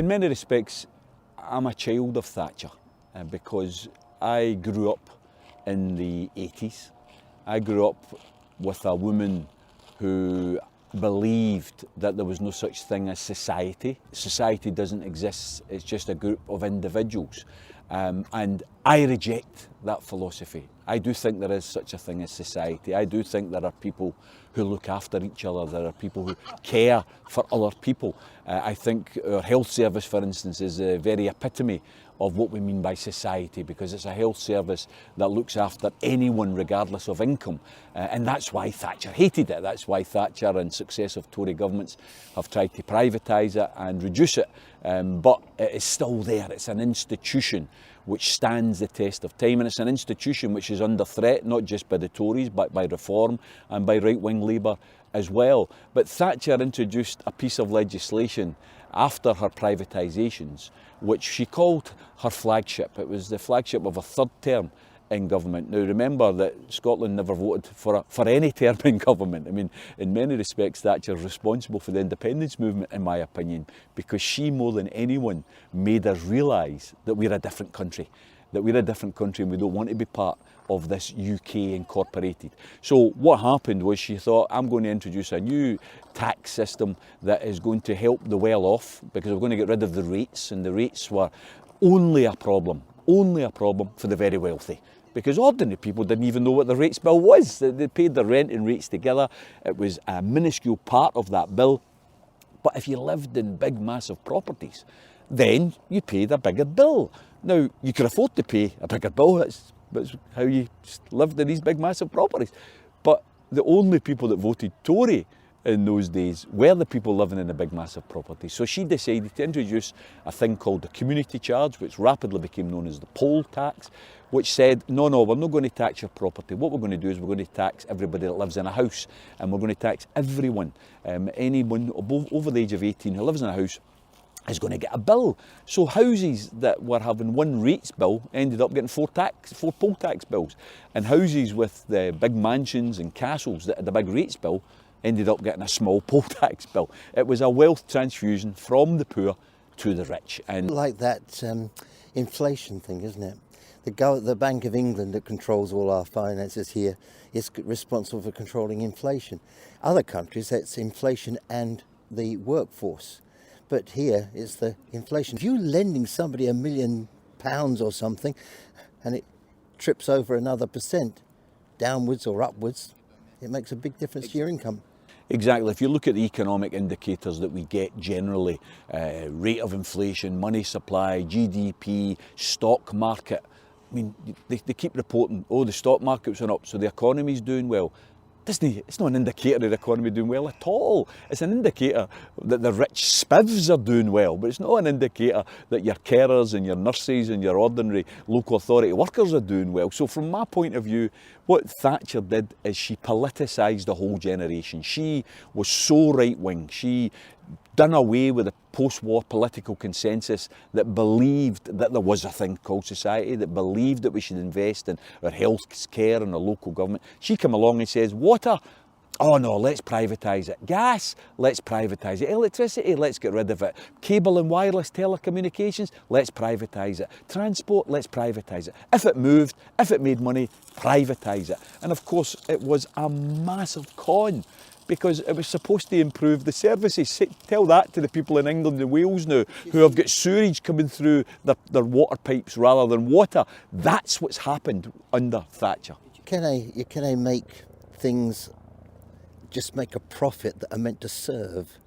In many respects, I'm a child of Thatcher because I grew up in the 80s. I grew up with a woman who believed that there was no such thing as society. Society doesn't exist, it's just a group of individuals. And I reject that philosophy. I do think there is such a thing as society. I do think there are people who look after each other. There are people who care for other people. I think our health service, for instance, is the very epitome of what we mean by society, because it's a health service that looks after anyone regardless of income. And that's why Thatcher hated it. That's why Thatcher and successive Tory governments have tried to privatise it and reduce it. But it is still there. It's an institution which stands the test of time, and it's an institution which is under threat, not just by the Tories, but by Reform and by right-wing Labour as well. But Thatcher introduced a piece of legislation after her privatisations, which she called her flagship. It was the flagship of a third term in government. Now remember that Scotland never voted for any term in government. I mean, in many respects, Thatcher is responsible for the independence movement, in my opinion, because she, more than anyone, made us realise that we're a different country. That we're a different country and we don't want to be part of this UK incorporated. So what happened was she thought, I'm going to introduce a new tax system that is going to help the well-off, because we're going to get rid of the rates, and the rates were only a problem for the very wealthy. Because ordinary people didn't even know what the rates bill was. They paid their rent and rates together. It was a minuscule part of that bill. But if you lived in big, massive properties, then you paid a bigger bill. Now, you could afford to pay a bigger bill. That's how you lived in these big, massive properties. But the only people that voted Tory in those days were the people living in the big, massive properties. So she decided to introduce a thing called the community charge, which rapidly became known as the poll tax, which said, no, we're not going to tax your property. What we're going to do is we're going to tax everybody that lives in a house, and we're going to tax everyone, anyone over the age of 18 who lives in a house is going to get a bill. So houses that were having one rates bill ended up getting four poll tax bills, and houses with the big mansions and castles that had the big rates bill ended up getting a small poll tax bill. It was a wealth transfusion from the poor to the rich. And like that inflation thing, isn't it? The Bank of England that controls all our finances here is responsible for controlling inflation. Other countries, it's inflation and the workforce. But here it's the inflation. If you're lending somebody £1 million or something and it trips over another percent, downwards or upwards, it makes a big difference to your income. Exactly. If you look at the economic indicators that we get generally, rate of inflation, money supply, GDP, stock market, I mean, they keep reporting, oh, the stock market's went up, so the economy's doing well. It's not an indicator of the economy doing well at all. It's an indicator that the rich spivs are doing well, but it's not an indicator that your carers and your nurses and your ordinary local authority workers are doing well. So from my point of view, what Thatcher did is she politicised the whole generation. She was so right-wing. She done away with the post-war political consensus that believed that there was a thing called society, that believed that we should invest in our health care and our local government. She came along and says, water, oh no, let's privatise it. Gas, let's privatise it. Electricity, let's get rid of it. Cable and wireless telecommunications, let's privatise it. Transport, let's privatise it. If it moved, if it made money, privatise it. And of course, it was a massive con, because it was supposed to improve the services. Tell that to the people in England and Wales now who have got sewerage coming through their water pipes rather than water. That's what's happened under Thatcher. Can I make things just make a profit that are meant to serve?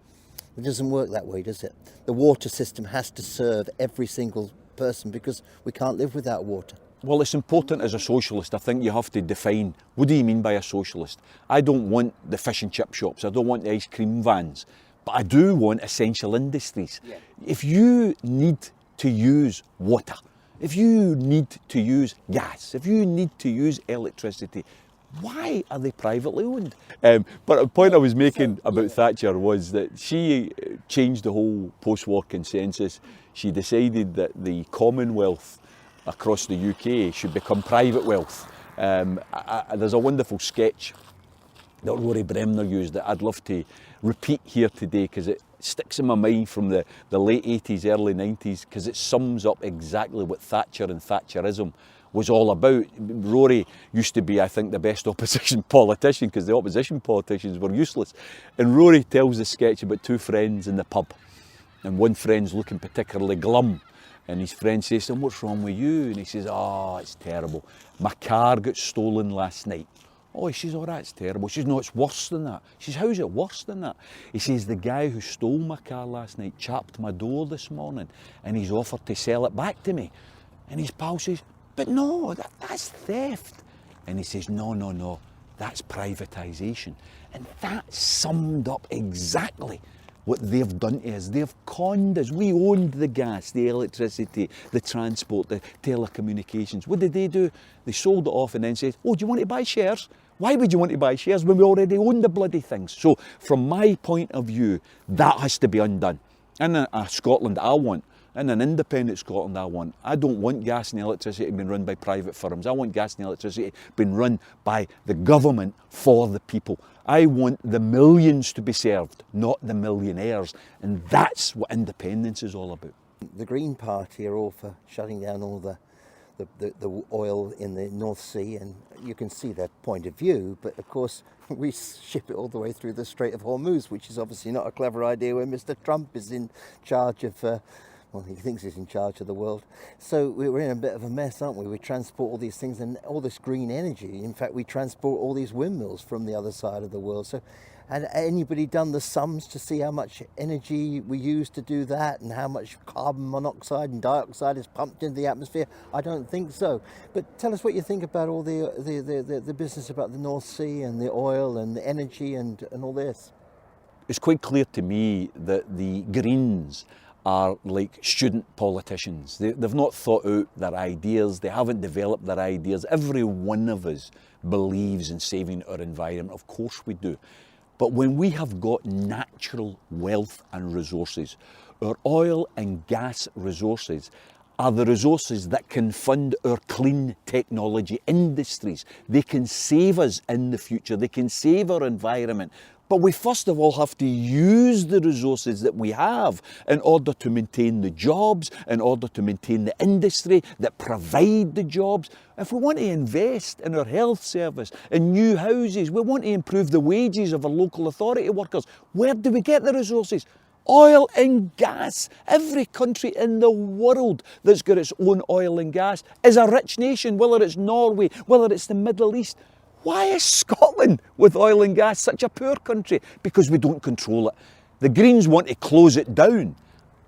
It doesn't work that way, does it? The water system has to serve every single person because we can't live without water. Well, it's important as a socialist. I think you have to define, what do you mean by a socialist? I don't want the fish and chip shops. I don't want the ice cream vans. But I do want essential industries. Yeah. If you need to use water, if you need to use gas, if you need to use electricity, why are they privately owned? But the point I was making about Thatcher was that she changed the whole post-war consensus. She decided that the Commonwealth across the UK should become private wealth. There's a wonderful sketch that Rory Bremner used that I'd love to repeat here today because it sticks in my mind from the late 80s, early 90s, because it sums up exactly what Thatcher and Thatcherism was all about. Rory used to be, I think, the best opposition politician, because the opposition politicians were useless. And Rory tells the sketch about two friends in the pub, and one friend's looking particularly glum, and his friend says to him, "What's wrong with you?" And he says, "Oh, it's terrible. My car got stolen last night." Oh, he says, "Oh, that's terrible." She says, "No, it's worse than that." She says, "How's it worse than that?" He says, "The guy who stole my car last night chapped my door this morning, and he's offered to sell it back to me." And his pal says, "But no, that's theft." And he says, No, that's privatisation." And that summed up exactly what they've done to us. They've conned us. We owned the gas, the electricity, the transport, the telecommunications. What did they do? They sold it off and then said, "Oh, do you want to buy shares?" Why would you want to buy shares when we already own the bloody things? So from my point of view, that has to be undone. In a Scotland I want, in an independent Scotland I want. I don't want gas and electricity being run by private firms. I want gas and electricity being run by the government for the people. I want the millions to be served, not the millionaires. And that's what independence is all about. The Green Party are all for shutting down all the oil in the North Sea, and you can see their point of view, but of course we ship it all the way through the Strait of Hormuz, which is obviously not a clever idea when Mr. Trump is in charge of well, he thinks he's in charge of the world. So we're in a bit of a mess, aren't we? We transport all these things and all this green energy. In fact, we transport all these windmills from the other side of the world. So, had anybody done the sums to see how much energy we use to do that and how much carbon monoxide and dioxide is pumped into the atmosphere? I don't think so. But tell us what you think about all the business about the North Sea and the oil and the energy and all this. It's quite clear to me that the Greens are like student politicians. They've not thought out their ideas, they haven't developed their ideas. Every one of us believes in saving our environment, of course we do. But when we have got natural wealth and resources, our oil and gas resources are the resources that can fund our clean technology industries. They can save us in the future, they can save our environment. But we first of all have to use the resources that we have in order to maintain the jobs, in order to maintain the industry that provide the jobs. If we want to invest in our health service, in new houses, we want to improve the wages of our local authority workers, where do we get the resources? Oil and gas. Every country in the world that's got its own oil and gas is a rich nation, whether it's Norway, whether it's the Middle East. Why is Scotland with oil and gas such a poor country? Because we don't control it. The Greens want to close it down.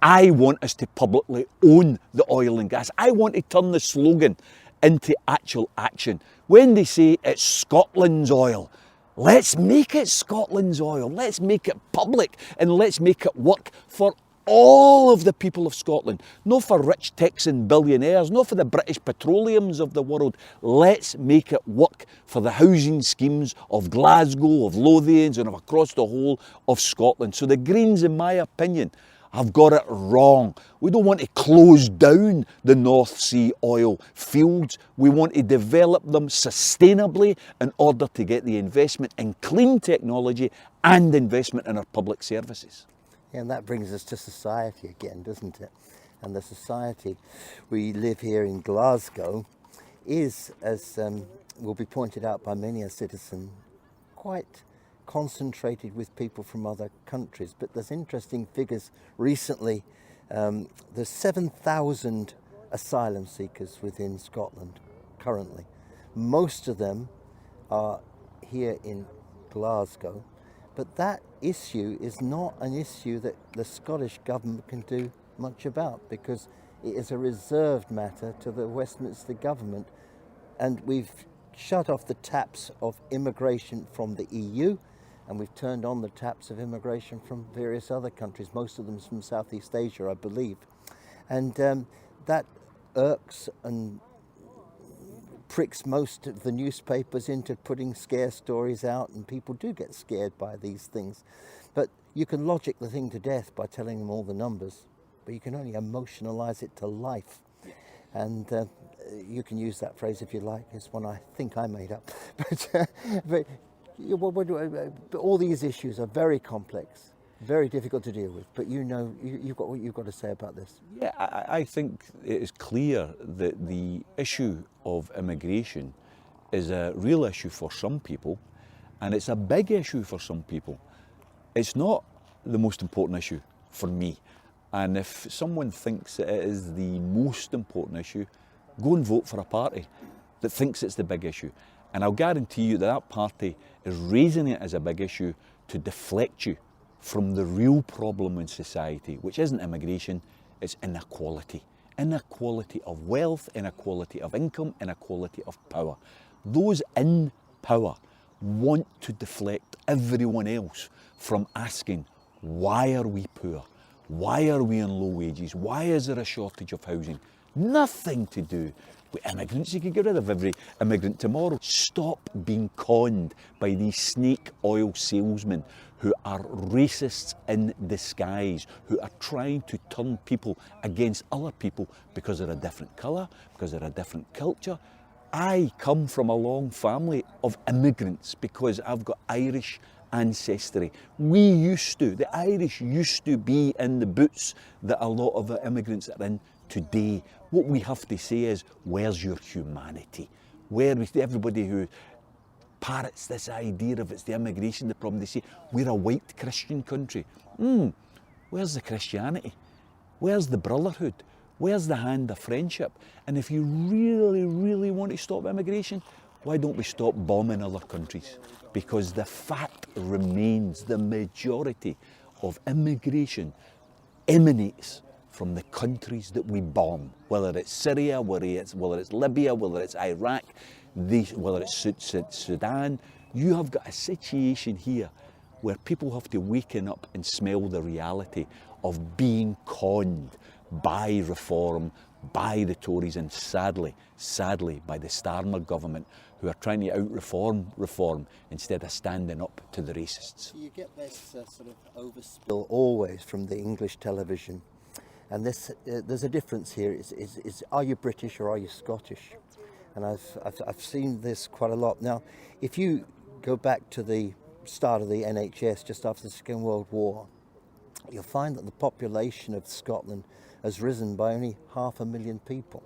I want us to publicly own the oil and gas. I want to turn the slogan into actual action. When they say it's Scotland's oil, let's make it Scotland's oil. Let's make it public and let's make it work for all of the people of Scotland, not for rich Texan billionaires, not for the British petroleums of the world. Let's make it work for the housing schemes of Glasgow, of Lothians and of across the whole of Scotland. So the Greens, in my opinion, have got it wrong. We don't want to close down the North Sea oil fields. We want to develop them sustainably in order to get the investment in clean technology and investment in our public services. And that brings us to society again, doesn't it? And the society we live here in Glasgow is, as will be pointed out by many a citizen, quite concentrated with people from other countries. But there's interesting figures recently. There's 7,000 asylum seekers within Scotland currently. Most of them are here in Glasgow. But that issue is not an issue that the Scottish government can do much about, because it is a reserved matter to the Westminster government. And we've shut off the taps of immigration from the EU, and we've turned on the taps of immigration from various other countries, most of them from Southeast Asia, I believe. And that irks and pricks most of the newspapers into putting scare stories out, and people do get scared by these things. But you can logic the thing to death by telling them all the numbers, but you can only emotionalize it to life. And you can use that phrase if you like. It's one I think I made up. But all these issues are very complex. Very difficult to deal with, but you've got what you've got to say about this. Yeah, I think it is clear that the issue of immigration is a real issue for some people, and it's a big issue for some people. It's not the most important issue for me. And if someone thinks that it is the most important issue, go and vote for a party that thinks it's the big issue. And I'll guarantee you that that party is raising it as a big issue to deflect you from the real problem in society, which isn't immigration, it's inequality. Inequality of wealth, inequality of income, inequality of power. Those in power want to deflect everyone else from asking, why are we poor? Why are we on low wages? Why is there a shortage of housing? Nothing to do with immigrants. You could get rid of every immigrant tomorrow. Stop being conned by these snake oil salesmen who are racists in disguise, who are trying to turn people against other people because they're a different colour, because they're a different culture. I come from a long family of immigrants because I've got Irish ancestry. The Irish used to be in the boots that a lot of the immigrants are in today. What we have to say is, where's your humanity? Where is everybody who parrots this idea of it's the immigration, the problem? They say, we're a white Christian country. Where's the Christianity? Where's the brotherhood? Where's the hand of friendship? And if you really, really want to stop immigration, why don't we stop bombing other countries? Because the fact remains the majority of immigration emanates from the countries that we bomb, whether it's Syria, whether it's Libya, whether it's Iraq, whether it's Sudan. You have got a situation here where people have to waken up and smell the reality of being conned by reform, by the Tories, and sadly by the Starmer government, who are trying to out-reform instead of standing up to the racists. You get this sort of overspill always from the English television, and there's a difference here. Is are you British or are you Scottish? And I've seen this quite a lot. Now, if you go back to the start of the NHS just after the Second World War, you'll find that the population of Scotland has risen by only 500,000 people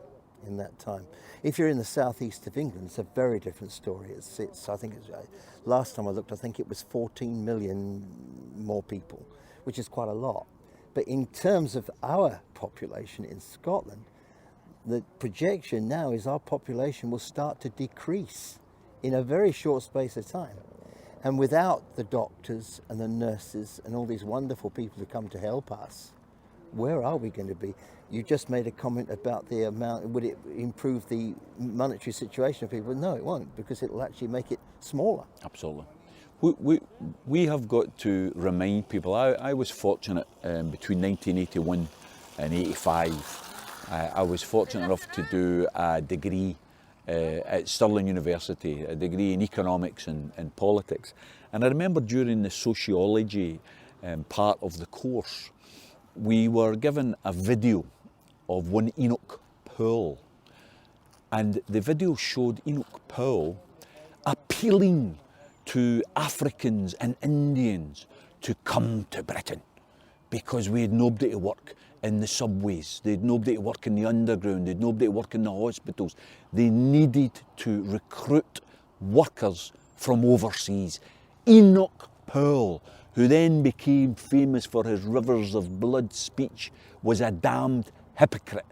in that time. If you're in the southeast of England, it's a very different story. I think last time I looked, I think it was 14 million more people, which is quite a lot. But in terms of our population in Scotland, the projection now is our population will start to decrease in a very short space of time. And without the doctors and the nurses and all these wonderful people who come to help us, where are we going to be? You just made a comment about the amount. Would it improve the monetary situation of people? No, it won't, because it will actually make it smaller. Absolutely. We have got to remind people. I was fortunate between 1981 and 85. I was fortunate enough to do a degree at Stirling University, a degree in economics and politics. And I remember during the sociology part of the course, we were given a video of one Enoch Powell. And the video showed Enoch Powell appealing to Africans and Indians to come to Britain because we had nobody to work in the subways, they had nobody to work in the underground, they had nobody to work in the hospitals. They needed to recruit workers from overseas. Enoch Powell, who then became famous for his rivers of blood speech, was a damned hypocrite.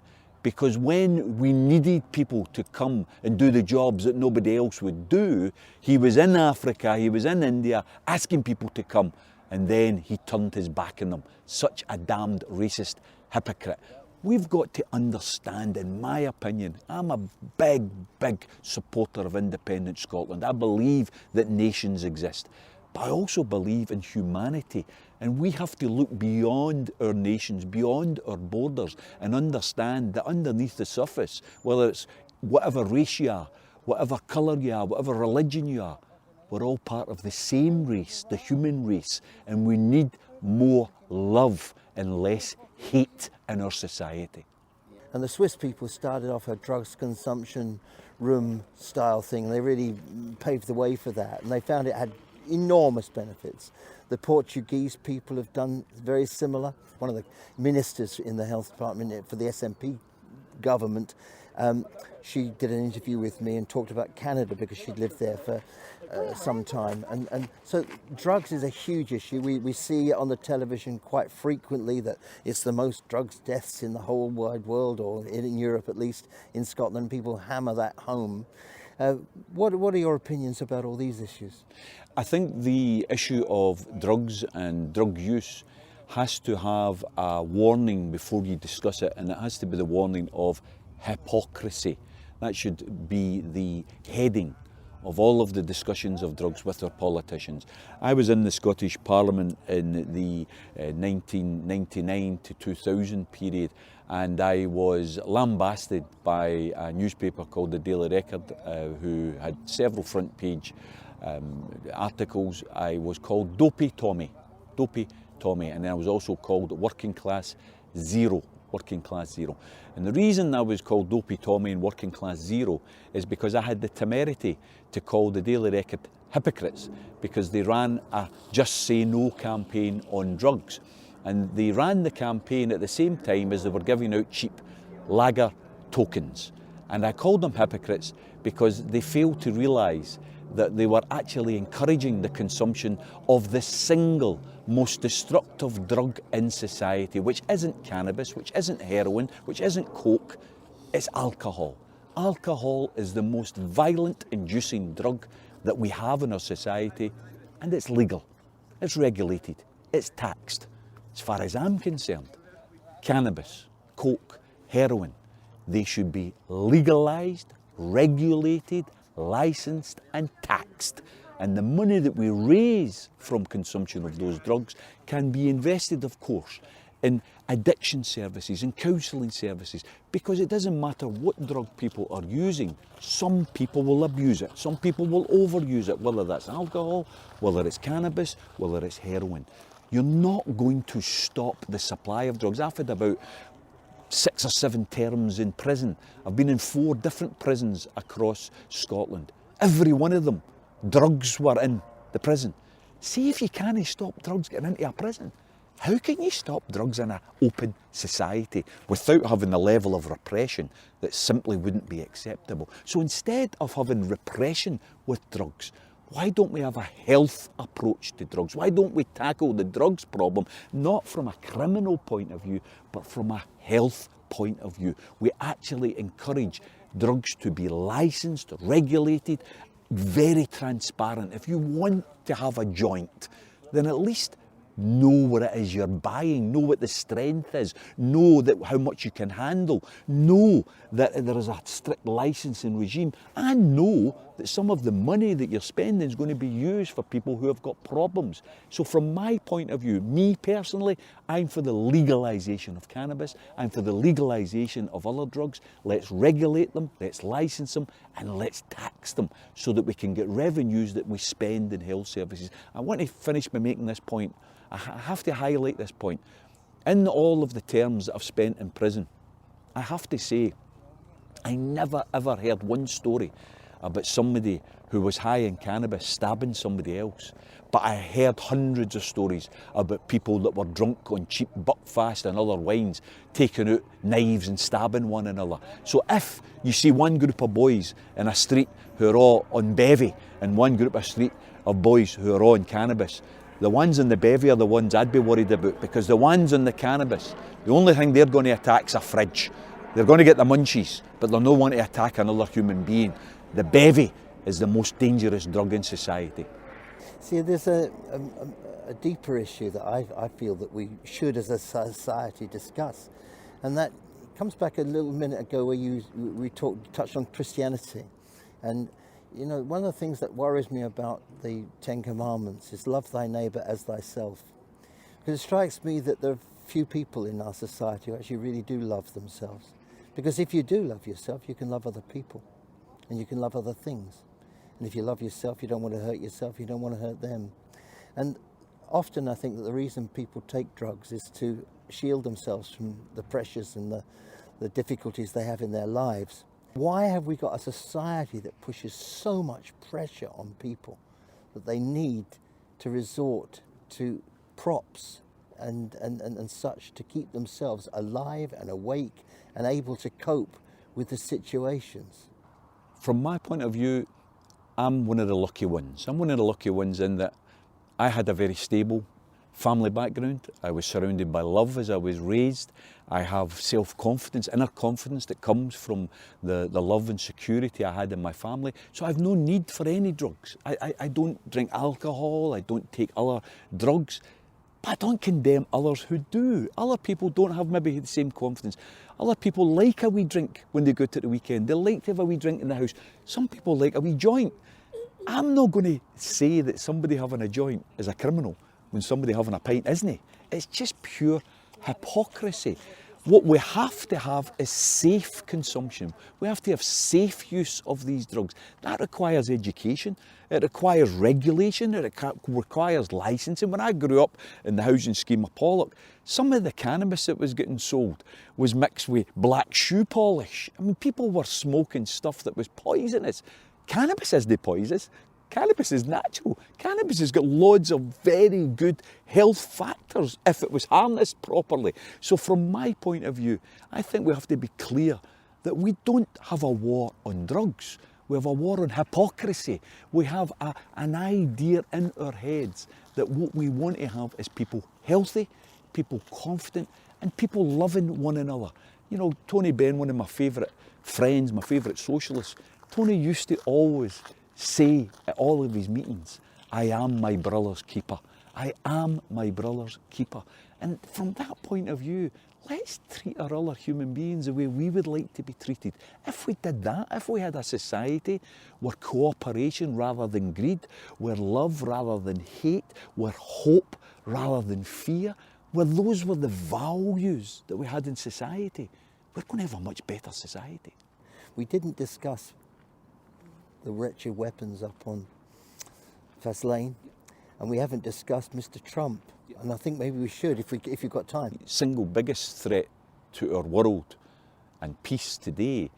Because when we needed people to come and do the jobs that nobody else would do, he was in Africa, he was in India, asking people to come, and then he turned his back on them. Such a damned racist hypocrite. We've got to understand, in my opinion, I'm a big supporter of independent Scotland. I believe that nations exist. But I also believe in humanity, and we have to look beyond our nations, beyond our borders, and understand that underneath the surface, whether it's whatever race you are, whatever colour you are, whatever religion you are, we're all part of the same race, the human race, and we need more love and less hate in our society. And the Swiss people started off a drugs consumption room style thing. They really paved the way for that, and they found it had enormous benefits. The Portuguese people have done very similar. One of the ministers in the health department for the SNP government, she did an interview with me and talked about Canada because she'd lived there for some time. And so drugs is a huge issue. We see it on the television quite frequently that it's the most drugs deaths in the whole wide world, or in Europe at least. In Scotland, people hammer that home. What are your opinions about all these issues? I think the issue of drugs and drug use has to have a warning before you discuss it, and it has to be the warning of hypocrisy. That should be the heading of all of the discussions of drugs with our politicians. I was in the Scottish Parliament in the 1999 to 2000 period, and I was lambasted by a newspaper called the Daily Record, who had several front page articles. I was called Dopey Tommy, and I was also called Working Class Zero. And the reason I was called Dopey Tommy and Working Class Zero is because I had the temerity to call the Daily Record hypocrites, because they ran a Just Say No campaign on drugs. And they ran the campaign at the same time as they were giving out cheap lager tokens. And I called them hypocrites because they failed to realise that they were actually encouraging the consumption of the single most destructive drug in society, which isn't cannabis, which isn't heroin, which isn't coke, it's alcohol. Alcohol is the most violent inducing drug that we have in our society, and it's legal, it's regulated, it's taxed. As far as I'm concerned, cannabis, coke, heroin, they should be legalised, regulated, licensed and taxed, and the money that we raise from consumption of those drugs can be invested, of course, in addiction services and counselling services, because it doesn't matter what drug people are using, some people will abuse it, some people will overuse it, whether that's alcohol, whether it's cannabis, whether it's heroin. You're not going to stop the supply of drugs. I've had about 6 or 7 terms in prison. I've been in 4 different prisons across Scotland. Every one of them, drugs were in the prison. See if you can't stop drugs getting into a prison. How can you stop drugs in an open society without having a level of repression that simply wouldn't be acceptable? So instead of having repression with drugs, why don't we have a health approach to drugs? Why don't we tackle the drugs problem not from a criminal point of view, but from a health point of view? We actually encourage drugs to be licensed, regulated, very transparent. If you want to have a joint, then at least know what it is you're buying, know what the strength is, know that how much you can handle, know that there is a strict licensing regime, and know that some of the money that you're spending is going to be used for people who have got problems. So from my point of view, me personally, I'm for the legalisation of cannabis, I'm for the legalisation of other drugs. Let's regulate them, let's license them, and let's tax them so that we can get revenues that we spend in health services. I want to finish by making this point. I have to highlight this point. In all of the terms that I've spent in prison, I have to say, I never ever heard one story about somebody who was high in cannabis stabbing somebody else. But I heard hundreds of stories about people that were drunk on cheap Buckfast and other wines, taking out knives and stabbing one another. So if you see one group of boys in a street who are all on bevy and one group of street of boys who are all on cannabis, the ones in the bevy are the ones I'd be worried about, because the ones in the cannabis, the only thing they're going to attack is a fridge. They're going to get the munchies, but they're not going to attack another human being. The bevy is the most dangerous drug in society. See, there's a deeper issue that I feel that we should as a society discuss, and that comes back a little minute ago where we touched on Christianity. And you know, one of the things that worries me about the 10 Commandments is love thy neighbour as thyself. Because it strikes me that there are few people in our society who actually really do love themselves. Because if you do love yourself, you can love other people and you can love other things. And if you love yourself, you don't want to hurt yourself, you don't want to hurt them. And often I think that the reason people take drugs is to shield themselves from the pressures and the difficulties they have in their lives. Why have we got a society that pushes so much pressure on people that they need to resort to props and such to keep themselves alive and awake and able to cope with the situations. From my point of view, I'm one of the lucky ones. I'm one of the lucky ones in that I had a very stable family background. I was surrounded by love as I was raised. I have self-confidence, inner confidence that comes from the love and security I had in my family. So I have no need for any drugs. I don't drink alcohol, I don't take other drugs, but I don't condemn others who do. Other people don't have maybe the same confidence. Other people like a wee drink when they go out at the weekend. They like to have a wee drink in the house. Some people like a wee joint. I'm not going to say that somebody having a joint is a criminal when somebody having a pint isn't. It's just pure hypocrisy. What we have to have is safe consumption. We have to have safe use of these drugs. That requires education, it requires regulation, it requires licensing. When I grew up in the housing scheme of Pollock, some of the cannabis that was getting sold was mixed with black shoe polish. I mean, people were smoking stuff that was poisonous. Cannabis isn't poisonous. Cannabis is natural. Cannabis has got loads of very good health factors if it was harnessed properly. So from my point of view, I think we have to be clear that we don't have a war on drugs. We have a war on hypocrisy. We have an idea in our heads that what we want to have is people healthy, people confident, and people loving one another. You know, Tony Benn, one of my favourite friends, my favourite socialists, Tony used to always say at all of his meetings, I am my brother's keeper. I am my brother's keeper. And from that point of view, let's treat our other human beings the way we would like to be treated. If we did that, if we had a society where cooperation rather than greed, where love rather than hate, where hope rather than fear, where those were the values that we had in society, we're going to have a much better society. We didn't discuss the wretched weapons up on Fast Lane, and we haven't discussed Mr. Trump, and I think maybe we should if you've got time. The single biggest threat to our world and peace today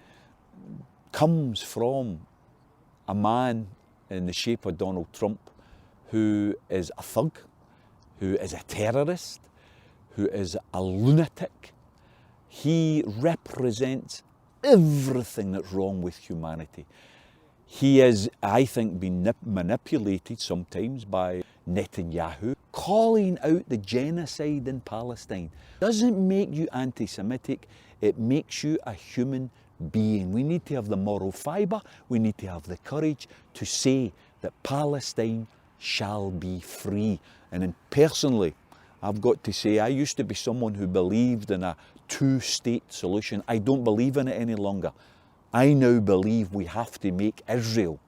comes from a man in the shape of Donald Trump who is a thug, who is a terrorist, who is a lunatic. He represents everything that's wrong with humanity. He has, I think, been manipulated sometimes by Netanyahu. Calling out the genocide in Palestine doesn't make you anti-Semitic, it makes you a human being. We need to have the moral fibre, we need to have the courage to say that Palestine shall be free. And then personally, I've got to say, I used to be someone who believed in a two-state solution. I don't believe in it any longer. I now believe we have to make Israel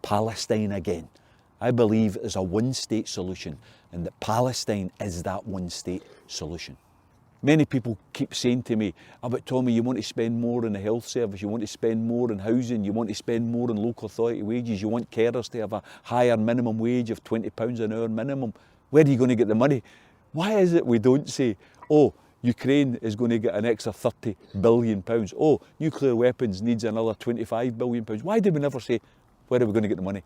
Palestine again. I believe it's a one-state solution and that Palestine is that one-state solution. Many people keep saying to me, but Tommy, you want to spend more on the health service, you want to spend more on housing, you want to spend more on local authority wages, you want carers to have a higher minimum wage of £20 an hour minimum. Where are you going to get the money? Why is it we don't say, oh, Ukraine is going to get an extra £30 billion. Oh, nuclear weapons needs another £25 billion. Why do we never say, where are we going to get the money?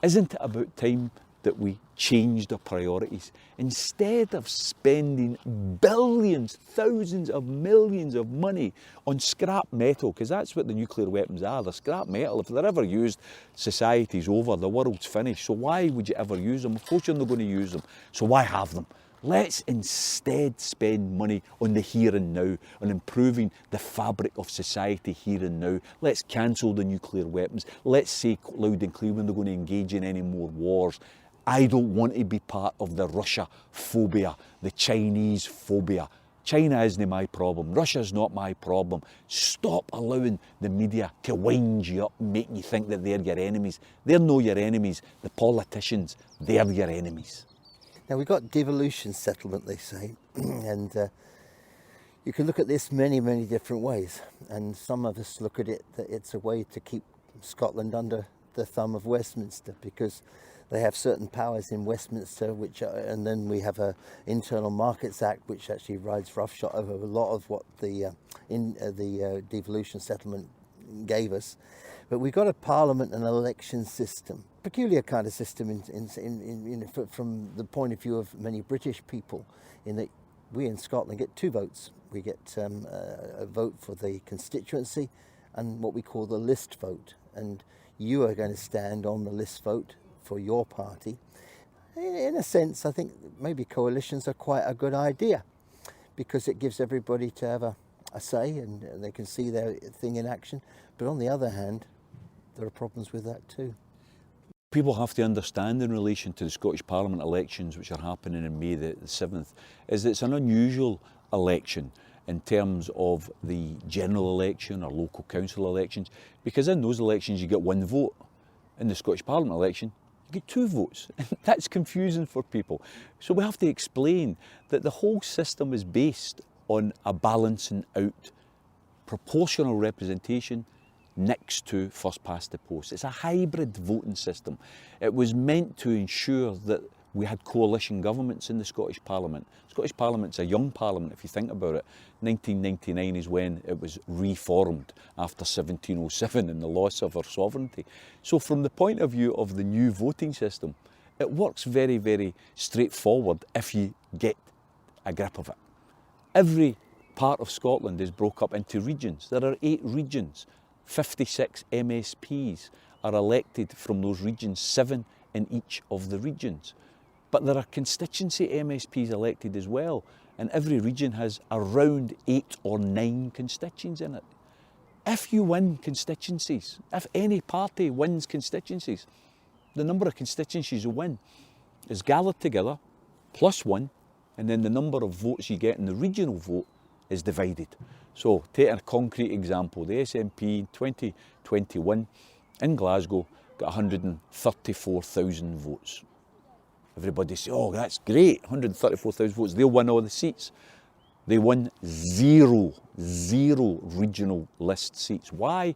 Isn't it about time that we changed our priorities? Instead of spending billions, thousands of millions of money on scrap metal, because that's what the nuclear weapons are, they're scrap metal. If they're ever used, society's over, the world's finished. So why would you ever use them? Of course you're not going to use them. So why have them? Let's instead spend money on the here and now, on improving the fabric of society here and now. Let's cancel the nuclear weapons. Let's say loud and clear when they're going to engage in any more wars. I don't want to be part of the Russia phobia, the Chinese phobia. China isn't my problem. Russia's not my problem. Stop allowing the media to wind you up and make you think that they're your enemies. They're not your enemies. The politicians, they're your enemies. Now, we've got devolution settlement, they say, and you can look at this many, many different ways. And some of us look at it that it's a way to keep Scotland under the thumb of Westminster, because they have certain powers in Westminster, and then we have a Internal Markets Act, which actually rides roughshod over a lot of what the devolution settlement gave us. But we've got a parliament and election system. peculiar kind of system from the point of view of many British people, in that we in Scotland get 2 votes. We get a vote for the constituency and what we call the list vote. And you are going to stand on the list vote for your party. In a sense, I think maybe coalitions are quite a good idea, because it gives everybody to have a say and they can see their thing in action. But on the other hand, there are problems with that too. People have to understand in relation to the Scottish Parliament elections, which are happening in May the 7th, is that it's an unusual election in terms of the general election or local council elections, because in those elections you get 1 vote. In the Scottish Parliament election, you get 2 votes. That's confusing for people. So we have to explain that the whole system is based on a balancing out proportional representation next to first past the post. It's a hybrid voting system. It was meant to ensure that we had coalition governments in the Scottish Parliament. The Scottish Parliament's a young parliament if you think about it. 1999 is when it was reformed after 1707 and the loss of our sovereignty. So from the point of view of the new voting system, it works very, very straightforward if you get a grip of it. Every part of Scotland is broke up into regions. There are 8 regions. 56 MSPs are elected from those regions, 7 in each of the regions. But there are constituency MSPs elected as well, and every region has around 8 or 9 constituents in it. If you win constituencies, if any party wins constituencies, the number of constituencies you win is gathered together, +1, and then the number of votes you get in the regional vote is divided. So, take a concrete example, the SNP in 2021 in Glasgow got 134,000 votes. Everybody says, oh, that's great, 134,000 votes, they'll win all the seats. They won zero regional list seats. Why?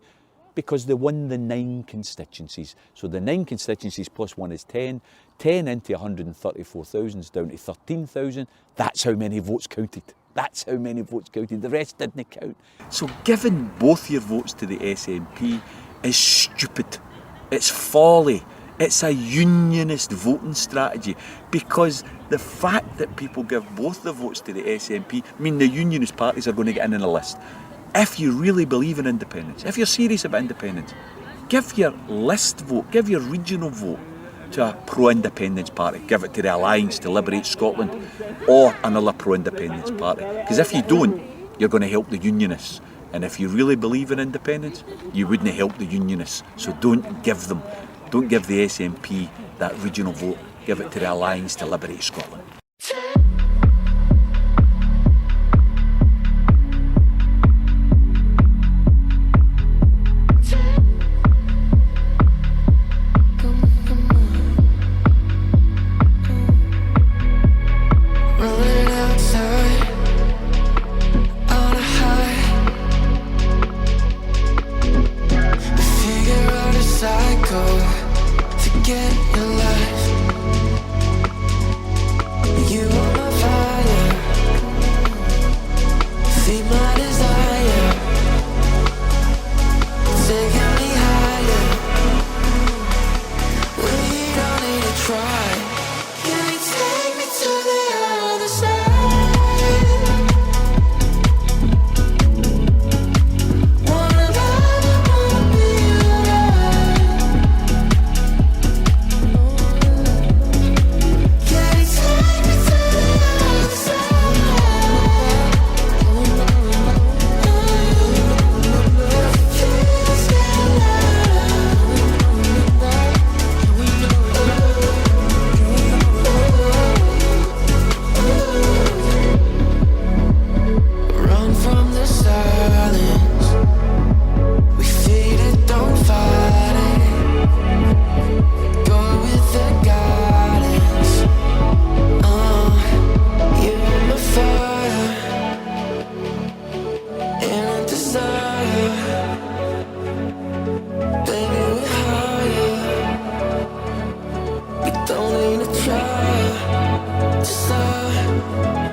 Because they won the 9 constituencies. So the 9 constituencies +1 is 10. 10 into 134,000 is down to 13,000. That's how many votes counted. That's how many votes counted. The rest didn't count. So giving both your votes to the SNP is stupid. It's folly. It's a unionist voting strategy, because the fact that people give both the votes to the SNP mean the unionist parties are going to get in on the list. If you really believe in independence, if you're serious about independence, give your list vote, give your regional vote to a pro-independence party. Give it to the Alliance to Liberate Scotland or another pro-independence party. Because if you don't, you're going to help the unionists. And if you really believe in independence, you wouldn't help the unionists. So don't give them. Don't give the SNP that regional vote. Give it to the Alliance to Liberate Scotland. Don't need to try to stop.